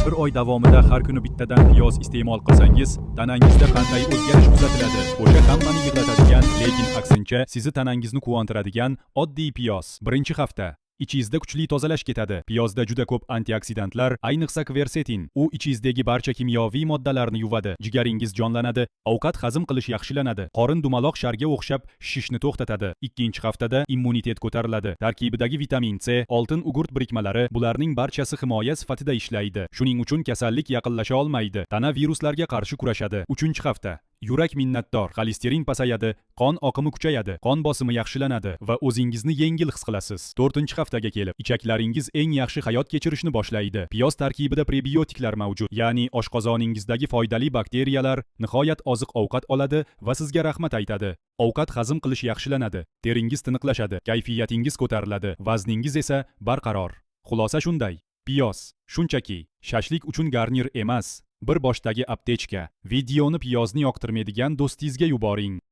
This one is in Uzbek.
Bir oy davomida har kuni bittadan piyoz iste'mol qilsangiz, tanangizda qanday o'zgarish kuzatiladi? O'sha hammani yig'latadigan, lekin aksincha sizni tanangizni quvontiradigan oddiy piyoz. Birinchi hafta ichingizda kuchli tozalash ketadi. Piyozda juda ko'p antioksidantlar, ayniqsa kversetin. U ichingizdagi barcha kimyoviy moddalarni yuvadi. Jigaringiz jonlanadi, ovqat hazm qilish yaxshilanadi. Qorin dumaloq sharga o'xshab shishishni to'xtatadi. Ikkinchi haftada immunitet ko'tariladi. Tarkibidagi vitamin C, oltin ugurt birikmalari, bularning barchasi himoya sifatida ishlaydi. Shuning uchun kasallik yaqinlasha olmaydi. Tana viruslarga qarshi kurashadi. Uchinchi hafta yurak minnatdor, xolesterin pasayadi, qon oqimi kuchayadi, qon bosimi yaxshilanadi va o'zingizni yengil his qilasiz. 4-haftaga kelib, ichaklaringiz eng yaxshi hayot kechirishni boshlaydi. Piyoz tarkibida prebiotiklar mavjud, ya'ni oshqozoningizdagi foydali bakteriyalar nihoyat oziq-ovqat oladi va sizga rahmat aytadi. Ovqat hazm qilish yaxshilanadi, teringiz tiniqlashadi, kayfiyatingiz ko'tariladi, vazningiz esa barqaror. Xulosa shunday: piyoz shunchaki shashlik uchun garnir emas, bir boshdagi aptechka. Videoni piyozni yoqtirmaydigan do'stingizga yuboring.